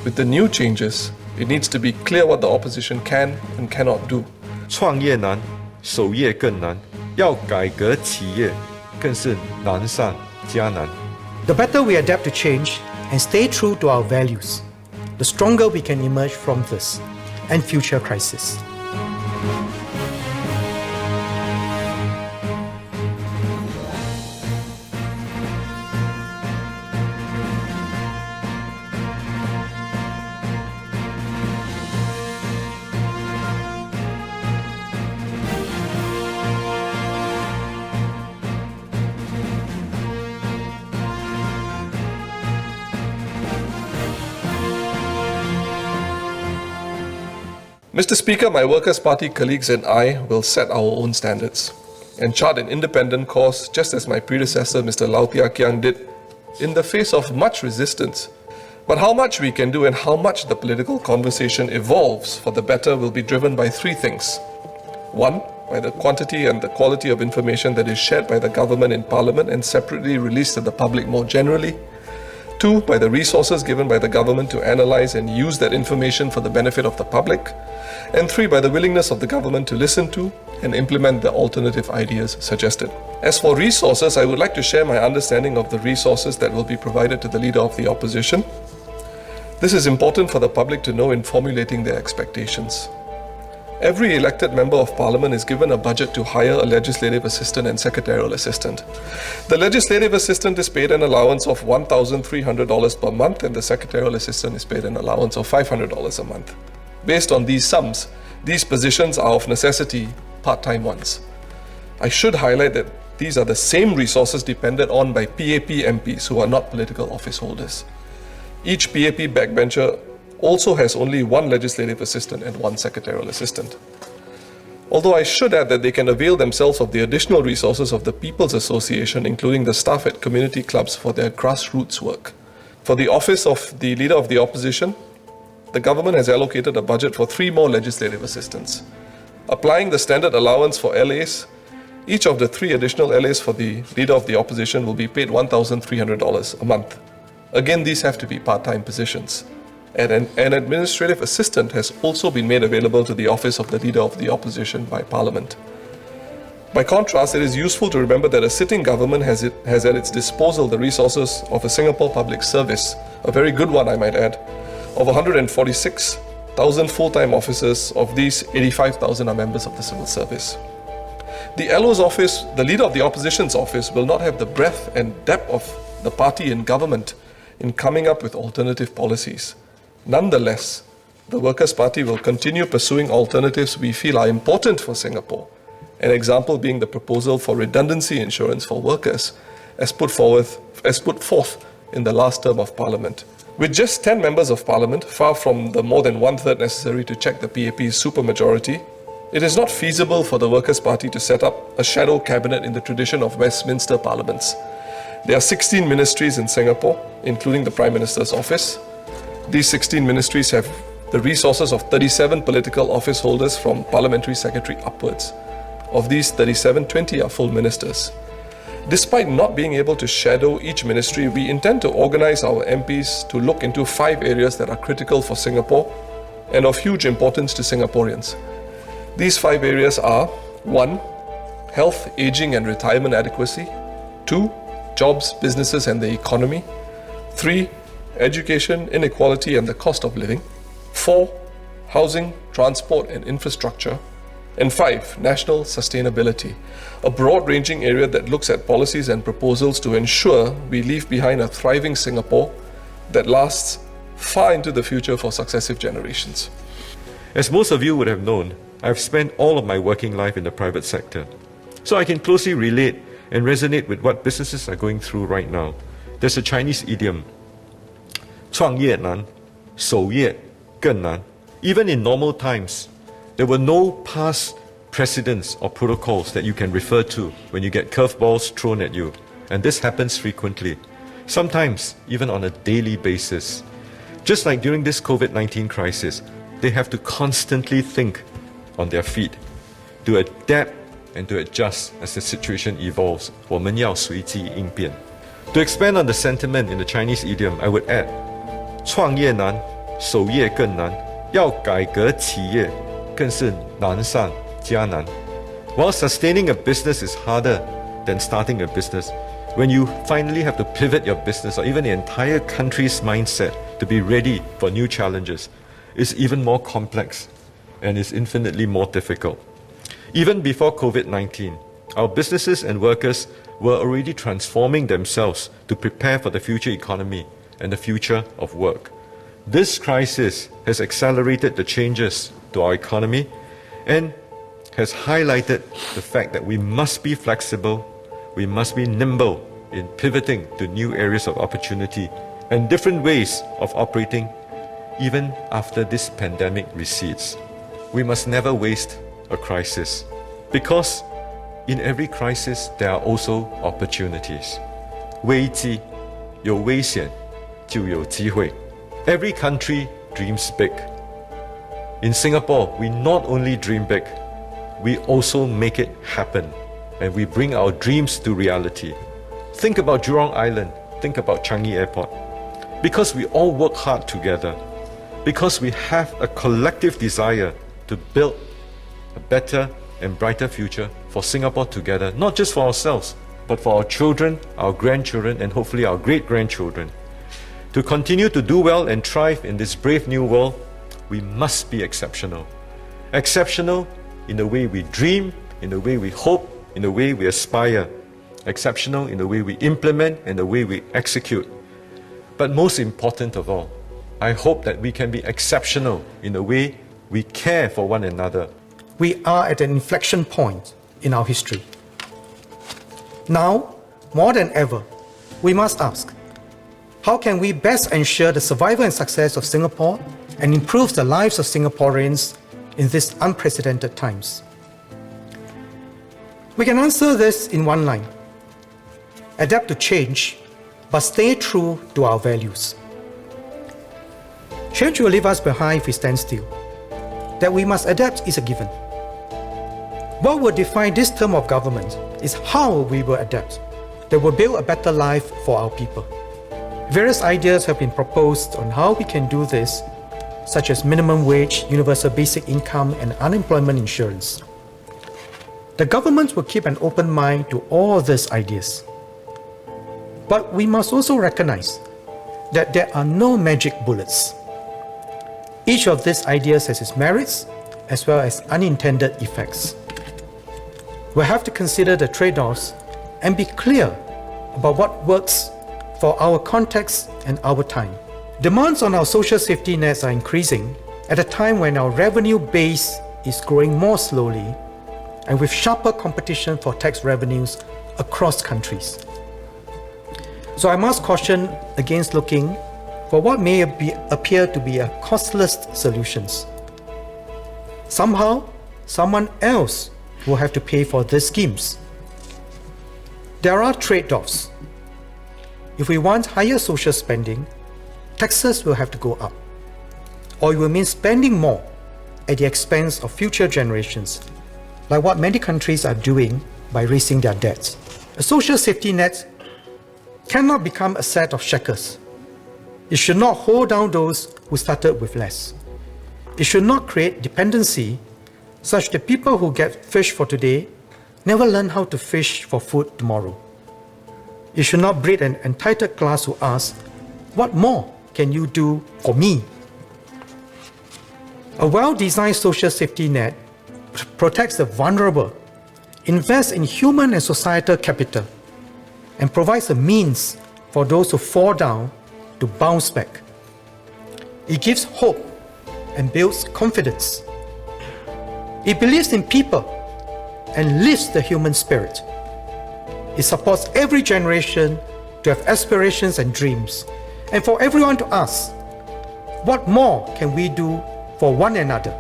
With the new changes, it needs to be clear what the opposition can and cannot do. 创业难，守业更难。要改革企业，更是难上加难。The better we adapt to change and stay true to our values, the stronger we can emerge from this and future crises. Mr. Speaker, my Workers' Party colleagues and I will set our own standards and chart an independent course, just as my predecessor, Mr. Lau Tia Kiang, did, in the face of much resistance. But how much we can do and how much the political conversation evolves for the better will be driven by three things. One, by the quantity and the quality of information that is shared by the government in Parliament and separately released to the public more generally. Two, by the resources given by the government to analyze and use that information for the benefit of the public. And three, by the willingness of the government to listen to and implement the alternative ideas suggested. As for resources, I would like to share my understanding of the resources that will be provided to the Leader of the Opposition. This is important for the public to know in formulating their expectations. Every elected member of Parliament is given a budget to hire a legislative assistant and secretarial assistant. The legislative assistant is paid an allowance of $1,300 per month and the secretarial assistant is paid an allowance of $500 a month. Based on these sums, these positions are of necessity part-time ones. I should highlight that these are the same resources depended on by PAP MPs who are not political office holders. Each PAP backbencher also has only one legislative assistant and one secretarial assistant. Although I should add that they can avail themselves of the additional resources of the People's Association, including the staff at community clubs for their grassroots work. For the office of the Leader of the Opposition, the government has allocated a budget for 3 more legislative assistants. Applying the standard allowance for LAs, each of the 3 additional LAs for the Leader of the Opposition will be paid $1,300 a month. Again, these have to be part-time positions. And an administrative assistant has also been made available to the office of the Leader of the Opposition by Parliament. By contrast, it is useful to remember that a sitting government has at its disposal the resources of a Singapore Public Service, a very good one I might add. Of 146,000 full-time officers, of these 85,000 are members of the civil service. The LO's office, the Leader of the Opposition's office, will not have the breadth and depth of the party in government in coming up with alternative policies. Nonetheless, the Workers' Party will continue pursuing alternatives we feel are important for Singapore. An example being the proposal for redundancy insurance for workers, as put forth in the last term of Parliament. With just 10 members of Parliament, far from the more than 1/3 necessary to check the PAP's supermajority, it is not feasible for the Workers' Party to set up a shadow cabinet in the tradition of Westminster parliaments. There are 16 ministries in Singapore, including the Prime Minister's office. These 16 ministries have the resources of 37 political office holders from Parliamentary Secretary upwards. Of these 37, 20 are full ministers. Despite not being able to shadow each ministry, we intend to organize our MPs to look into 5 areas that are critical for Singapore and of huge importance to Singaporeans. These 5 areas are: 1. Health, aging and retirement adequacy. 2. Jobs, businesses and the economy. 3. Education, inequality and the cost of living. 4. Housing, transport and infrastructure. And 5. National sustainability, a broad-ranging area that looks at policies and proposals to ensure we leave behind a thriving Singapore that lasts far into the future for successive generations. As most of you would have known, I've spent all of my working life in the private sector, so I can closely relate and resonate with what businesses are going through right now. There's a Chinese idiom, 创业难，守业更难. Even in normal times, there were no past precedents or protocols that you can refer to when you get curveballs thrown at you. And this happens frequently, sometimes even on a daily basis. Just like during this COVID-19 crisis, they have to constantly think on their feet, to adapt and to adjust as the situation evolves. 我们要随机应变. To expand on the sentiment in the Chinese idiom, I would add, 创业难，守业更难，要改革企业更是难上加难。While sustaining a business is harder than starting a business, when you finally have to pivot your business or even the entire country's mindset to be ready for new challenges, it's even more complex and is infinitely more difficult. Even before COVID-19, our businesses and workers were already transforming themselves to prepare for the future economy and the future of work. This crisis has accelerated the changes to our economy and has highlighted the fact that we must be flexible, we must be nimble in pivoting to new areas of opportunity and different ways of operating even after this pandemic recedes. We must never waste a crisis, because in every crisis there are also opportunities. 危机有危险就有机会. Every country dreams big. In Singapore, we not only dream big, we also make it happen, and we bring our dreams to reality. Think about Jurong Island, think about Changi Airport. Because we all work hard together, because we have a collective desire to build a better and brighter future for Singapore together, not just for ourselves, but for our children, our grandchildren, and hopefully our great-grandchildren. To continue to do well and thrive in this brave new world, we must be exceptional. Exceptional in the way we dream, in the way we hope, in the way we aspire. Exceptional in the way we implement and the way we execute. But most important of all, I hope that we can be exceptional in the way we care for one another. We are at an inflection point in our history. Now, more than ever, we must ask, how can we best ensure the survival and success of Singapore and improve the lives of Singaporeans in these unprecedented times? We can answer this in one line: adapt to change, but stay true to our values. Change will leave us behind if we stand still. That we must adapt is a given. What will define this term of government is how we will adapt that will build a better life for our people. Various ideas have been proposed on how we can do this, such as minimum wage, universal basic income, and unemployment insurance. The government will keep an open mind to all these ideas. But we must also recognize that there are no magic bullets. Each of these ideas has its merits as well as unintended effects. We'll have to consider the trade-offs and be clear about what works for our context and our time. Demands on our social safety nets are increasing at a time when our revenue base is growing more slowly and with sharper competition for tax revenues across countries. So I must caution against looking for what may appear to be a costless solutions. Somehow, someone else will have to pay for these schemes. There are trade-offs. If we want higher social spending, taxes will have to go up, or it will mean spending more at the expense of future generations, like what many countries are doing by raising their debts. A social safety net cannot become a set of shackles. It should not hold down those who started with less. It should not create dependency such that people who get fish for today never learn how to fish for food tomorrow. It should not breed an entitled class who asks, "What more can you do for me?" A well-designed social safety net protects the vulnerable, invests in human and societal capital, and provides a means for those who fall down to bounce back. It gives hope and builds confidence. It believes in people and lifts the human spirit. It supports every generation to have aspirations and dreams, and for everyone to ask, what more can we do for one another?